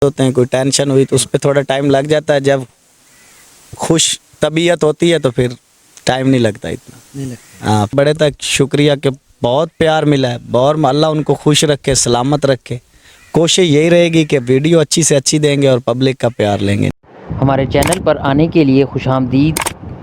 होते हैं, कोई टेंशन हुई तो उस पर थोड़ा टाइम लग जाता है। जब खुश तबीयत होती है तो फिर टाइम नहीं लगता इतना। नहीं लगता। हाँ, बड़े तक शुक्रिया कि बहुत प्यार मिला है। और अल्लाह उनको खुश रखे, सलामत रखे। कोशिश यही रहेगी कि वीडियो अच्छी से अच्छी देंगे और पब्लिक का प्यार लेंगे। हमारे चैनल पर आने के लिए खुशामदीद।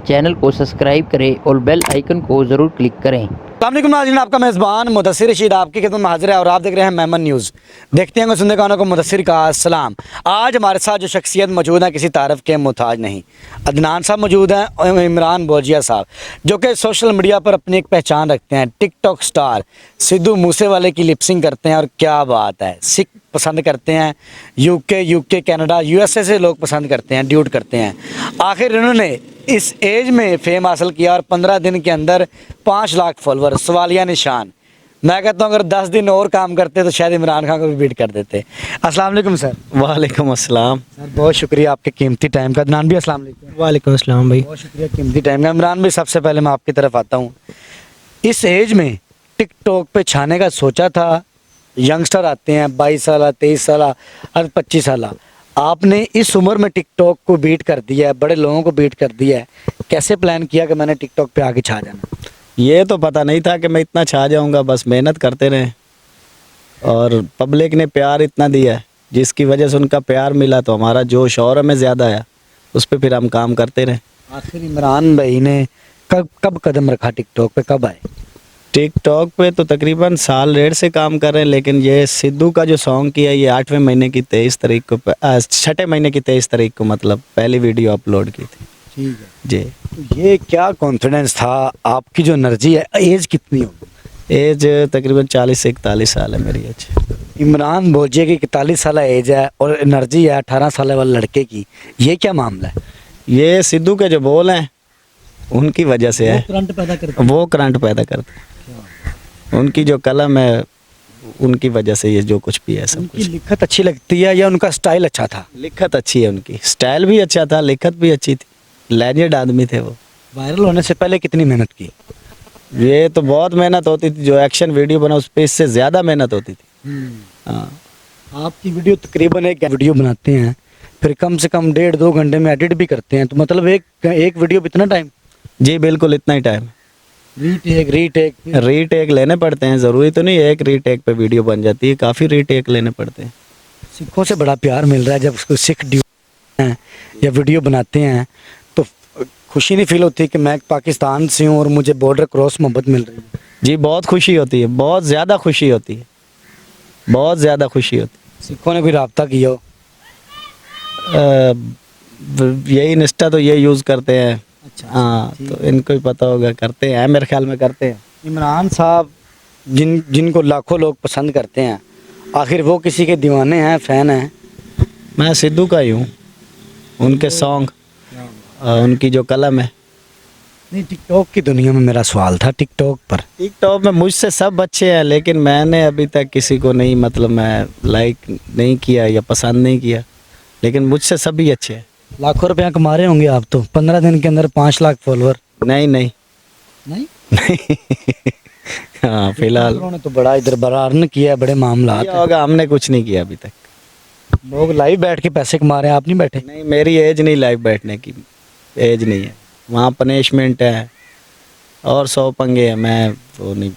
चैनल को सब्सक्राइब करें और बेल आइकन को ज़रूर क्लिक करें। अस्सलाम नाज़रीन, आपका मेज़बान मुदस्सिर रशीद आपकी खिदमत में हाजिर है और आप देख रहे हैं मेमन न्यूज़। देखते हैं सुनने कानों को मुदस्सिर का सलाम। आज हमारे साथ जो शख्सियत मौजूद है किसी तारफ़ के मोहताज नहीं। अदनान साहब मौजूद हैं और इमरान बोजिया साहब, जो कि सोशल मीडिया पर अपनी एक पहचान रखते हैं। टिकटॉक स्टार सिद्धू मूसेवाले की लिपसिंग करते हैं और क्या बात है, सिख पसंद करते हैं। यूके कनाडा USA से लोग पसंद करते हैं, ड्यूट करते हैं। आखिर इन्होंने इस एज में फेम हासिल किया और 15 दिन के अंदर 5 लाख फॉलोअर, सवालिया निशान। मैं कहता हूँ अगर 10 दिन और काम करते तो शायद इमरान खान को भी बीट कर देते। अस्सलाम वालेकुम सर। वालेकुम अस्सलाम। सर बहुत शुक्रिया आपके कीमती टाइम का। अदनान भी अस्सलाम वालेकुम। वालेकुम अस्सलाम भाई। बहुत शुक्रिया कीमती टाइम का। इमरान भाई, सबसे पहले मैं आपकी तरफ आता हूँ। इस एज में टिकटॉक पे छाने का सोचा था? यंगस्टर आते हैं 22 साल, 23 साल और 25 साल। आपने इस उम्र में टिकटॉक को बीट कर दिया है, बड़े लोगों को बीट कर दिया है। कैसे प्लान किया कि मैंने टिकटॉक पे आगे छा जाना? ये तो पता नहीं था कि मैं इतना छा जाऊंगा, बस मेहनत करते रहे और पब्लिक ने प्यार इतना दिया है, जिसकी वजह से उनका प्यार मिला तो हमारा जोश और हमें ज़्यादा आया। उस पर फिर हम काम करते रहे। आखिर इमरान भाई ने कब कदम रखा टिकटॉक पे, कब आए? टिकटॉक पे तो तकरीबन साल डेढ़ से काम कर रहे हैं, लेकिन ये सिद्धू का जो सॉन्ग किया ये 8वें महीने की 23 तारीख को, 6ठे महीने की 23 तारीख को मतलब पहली वीडियो अपलोड की थी। ठीक है जी। तो ये क्या कॉन्फिडेंस था? आपकी जो एनर्जी है, एज कितनी होगी? एज तकरीबन 40 से 41 साल है मेरी एज। इमरान बोजिया की 41 साल एज है और एनर्जी है 18 साल वाले लड़के की। ये क्या मामला है? ये सिद्धू के जो बोल हैं उनकी वजह से है। करंट पैदा करते वो करंट पैदा करते हैं। उनकी जो कलम है उनकी वजह से ये जो कुछ भी है सब उनकी कुछ। लिखत अच्छी लगती है या उनका स्टाइल अच्छा था? लिखत अच्छी है उनकी, स्टाइल भी अच्छा था, लिखत भी अच्छी थी। लेजेंड आदमी थे वो। वायरल होने से पहले कितनी मेहनत की? ये तो बहुत मेहनत होती थी। जो एक्शन वीडियो बना उस पर इससे ज़्यादा मेहनत होती थी। हाँ। आपकी वीडियो तकरीबन एक वीडियो बनाते हैं, फिर कम से कम 1.5-2 घंटे में एडिट भी करते हैं, तो मतलब एक वीडियो पे इतना टाइम? जी बिल्कुल, इतना ही टाइम। रीटेक लेने पड़ते हैं, ज़रूरी तो नहीं एक रीटेक पे वीडियो बन जाती है, काफ़ी रीटेक लेने पड़ते हैं। सिखों से बड़ा प्यार मिल रहा है। जब उसको सिख हैं या वीडियो बनाते हैं तो खुशी नहीं फील होती कि मैं पाकिस्तान से हूँ और मुझे बॉर्डर क्रॉस मोहब्बत मिल रही है? जी बहुत खुशी होती है, बहुत ज़्यादा खुशी होती है, बहुत ज़्यादा खुशी होती है। सिखों ने कोई रब्ता किया हो? यही इंस्टा तो ये यूज़ करते हैं। अच्छा, हाँ, तो इनको ही पता होगा, करते हैं, मेरे ख्याल में करते हैं। इमरान साहब जिनको लाखों लोग पसंद करते हैं, आखिर वो किसी के दीवाने हैं, फ़ैन हैं? मैं सिद्धू का ही हूँ। उनके सॉन्ग, उनकी जो कलम है। नहीं, टिकटॉक की दुनिया में मेरा सवाल था। टिकटॉक में मुझसे सब अच्छे हैं, लेकिन मैंने अभी तक किसी को नहीं, मतलब मैं लाइक नहीं किया या पसंद नहीं किया, लेकिन मुझसे सभी अच्छे हैं। लाखों रुपया कमा रहे होंगे आप तो। 15 दिन के अंदर 5 लाख फॉलोअर। नहीं नहीं नहीं नहीं हाँ फिलहाल उन्होंने तो बड़ा इधर बरारन किया है, बड़े मामला होगा। हमने कुछ नहीं किया अभी तक। लोग लाइव बैठ के पैसे कमा रहे हैं, आप नहीं बैठे? नहीं, मेरी एज नहीं लाइव बैठने की, एज नहीं है। वहाँ पनिशमेंट है और 100 पंगे हैं, मैं वो नहीं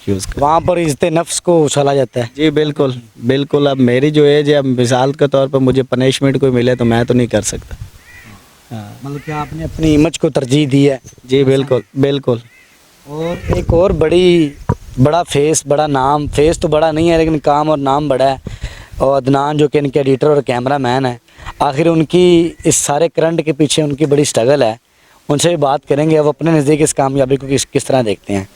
यूज़ कर। वहाँ पर इज्जत नफ्स को उछाला जाता है। जी बिल्कुल बिल्कुल। अब मेरी जो एज है, अब मिसाल के तौर पर मुझे पनिशमेंट कोई मिले तो मैं तो नहीं कर सकता। हाँ, मतलब कि आपने अपनी इमेज को तरजीह दी है। जी बिल्कुल बिल्कुल। और एक और बड़ा फेस, बड़ा नाम। फेस तो बड़ा नहीं है लेकिन काम और नाम बड़ा है। और अदनान जो कि इनके एडिटर और कैमरा मैन है, आखिर उनकी इस सारे करंट के पीछे उनकी बड़ी स्ट्रगल है। उनसे भी बात करेंगे अब अपने नज़दीक इस कामयाबी को किस तरह देखते हैं।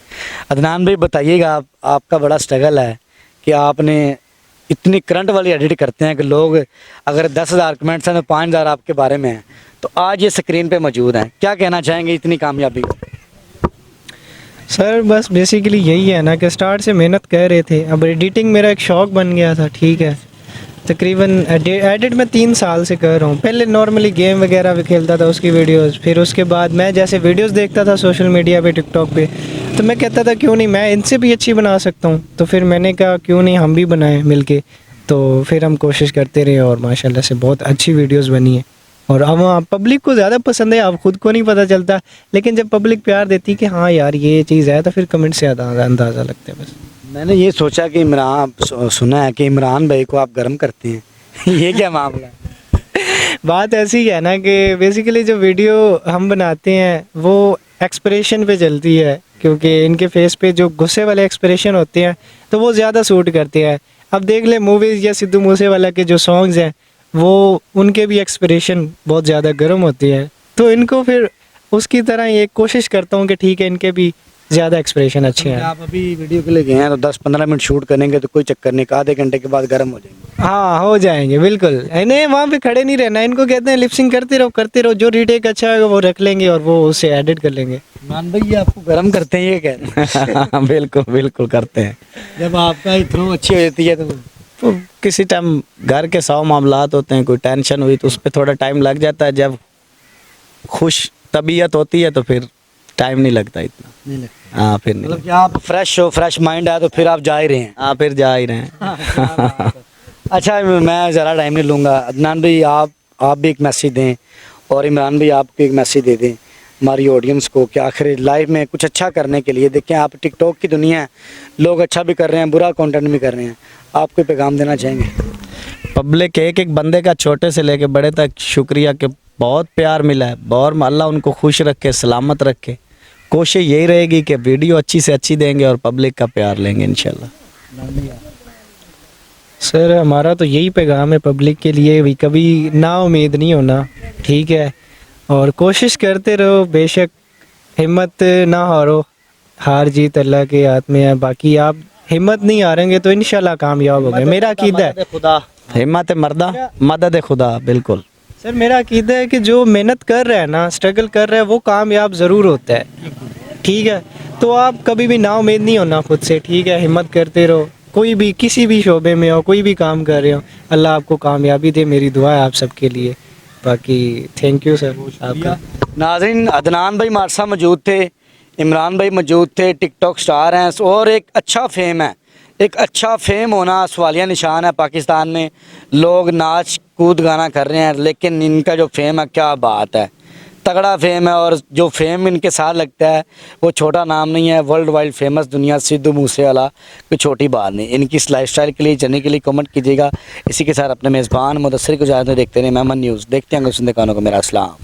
अदनान भाई बताइएगा, आपका बड़ा स्ट्रगल है कि आपने इतनी करंट वाली एडिट करते हैं कि लोग अगर 10,000 कमेंट्स हैं तो 5,000 आपके बारे में हैं, तो आज ये स्क्रीन पे मौजूद हैं। क्या कहना चाहेंगे इतनी कामयाबी को? सर बस बेसिकली यही है ना कि स्टार्ट से मेहनत कर रहे थे। अब एडिटिंग मेरा एक शौक़ बन गया था, ठीक है। तकरीबन एडिट मैं 3 साल से कर रहा हूँ। पहले नॉर्मली गेम वगैरह भी खेलता था, उसकी वीडियोस। फिर उसके बाद मैं जैसे वीडियोस देखता था सोशल मीडिया पे, टिकटॉक पे, तो मैं कहता था क्यों नहीं मैं इनसे भी अच्छी बना सकता हूँ। तो फिर मैंने कहा क्यों नहीं हम भी बनाएं मिलके। तो फिर हम कोशिश करते रहे और माशाल्लाह से बहुत अच्छी वीडियोस बनी है। और अब पब्लिक को ज़्यादा पसंद है, अब खुद को नहीं पता चलता, लेकिन जब पब्लिक प्यार देती कि हाँ यार ये चीज़ है, तो फिर कमेंट से अंदाज़ा लगता है बस। मैंने ये सोचा कि सुना है कि इमरान भाई को आप गर्म करते हैं ये क्या मामला है? बात ऐसी है ना कि बेसिकली जो वीडियो हम बनाते हैं वो एक्सप्रेशन पे चलती है, क्योंकि इनके फेस पे जो गुस्से वाले एक्सप्रेशन होते हैं तो वो ज़्यादा सूट करते हैं। अब देख ले मूवीज़ या सिद्धू मूसेवाला के जो सॉन्ग्स हैं वो उनके भी एक्सप्रेशन बहुत ज़्यादा गर्म होते हैं, तो इनको फिर उसकी तरह ये कोशिश करता हूँ कि ठीक है इनके भी ज़्यादा एक्सप्रेशन अच्छे हैं। आप अभी वीडियो के लिए गए हैं तो 10-15 मिनट शूट करेंगे तो कोई चक्कर नहीं, आधे घंटे के बाद गर्म हो जाएंगे। हाँ हो जाएंगे बिल्कुल, इन्हें वहाँ पे खड़े नहीं रहना, इनको कहते हैं लिपसिंग करते रहो, जो रीटेक अच्छा है वो रख लेंगे और वो उसे एडिट कर लेंगे। इमरान भाई ये आपको गर्म करते हैं ये कह रहे हैं? बिल्कुल बिल्कुल करते हैं। जब आपका थ्रो अच्छी हो जाती है तो किसी टाइम घर के 100 मामलात होते हैं, कोई टेंशन हुई तो उस पर थोड़ा टाइम लग जाता है, जब खुश तबीयत होती है तो फिर टाइम नहीं लगता इतना। नहीं लगता हाँ फिर नहीं मतलब कि आप फ्रेश हो, फ्रेश माइंड है तो फिर आप जा ही रहे हैं। हाँ फिर जा ही रहे हैं। अच्छा मैं ज़रा टाइम नहीं लूँगा, अदनान भाई आप भी एक मैसेज दें और इमरान भाई आपको एक मैसेज दे दें हमारी ऑडियंस को कि आखिर लाइफ में कुछ अच्छा करने के लिए, देखें आप टिकटॉक की दुनिया है, लोग अच्छा भी कर रहे हैं, बुरा कंटेंट भी कर रहे हैं, आप कोई पैगाम देना चाहेंगे? पब्लिक एक एक बंदे का छोटे से लेके बड़े तक शुक्रिया कि बहुत प्यार मिला है, बहुत अल्लाह उनको खुश रखे, सलामत रखे। कोशिश यही रहेगी कि वीडियो अच्छी से अच्छी देंगे और पब्लिक का प्यार लेंगे इंशाल्लाह। सर हमारा तो यही पैगाम है पब्लिक के लिए भी, कभी ना उम्मीद नहीं होना, ठीक है, और कोशिश करते रहो, बेशक हिम्मत ना हारो, हार जीत अल्लाह के हाथ में है, बाकी आप हिम्मत नहीं हारेंगे तो इंशाल्लाह कामयाब होंगे, मेरा अकीदा है। खुदा हिम्मत मर्दा मदद खुदा। बिल्कुल सर मेरा अकीदा है कि जो मेहनत कर रहा है ना, स्ट्रगल कर रहा है, वो कामयाब ज़रूर होता है, ठीक है। तो आप कभी भी ना उम्मीद नहीं होना खुद से, ठीक है, हिम्मत करते रहो, कोई भी किसी भी शोबे में हो, कोई भी काम कर रहे हो, अल्लाह आपको कामयाबी दे, मेरी दुआ है आप सबके लिए। बाकी थैंक यू सर आपका। नाज़रीन अदनान भाई हमारे साथ मौजूद थे, इमरान भाई मौजूद थे, टिकटॉक स्टार हैं और एक अच्छा फेम है, एक अच्छा फेम होना सवालिया निशान है पाकिस्तान में। लोग नाच कूद गाना कर रहे हैं, लेकिन इनका जो फेम है क्या बात है, तगड़ा फेम है। और जो फेम इनके साथ लगता है वो छोटा नाम नहीं है, वर्ल्ड वाइड फेमस दुनिया सिद्धू मूसेवाला कोई छोटी बात नहीं। इनकी इस लाइफस्टाइल के लिए, जर्नी के लिए कमेंट कीजिएगा। इसी के साथ अपने मेज़बान मुदस्सिर को इजाज़त देखते रहे मेमन न्यूज़, देखते हैं सुनते कानों को मेरा अस्सलाम।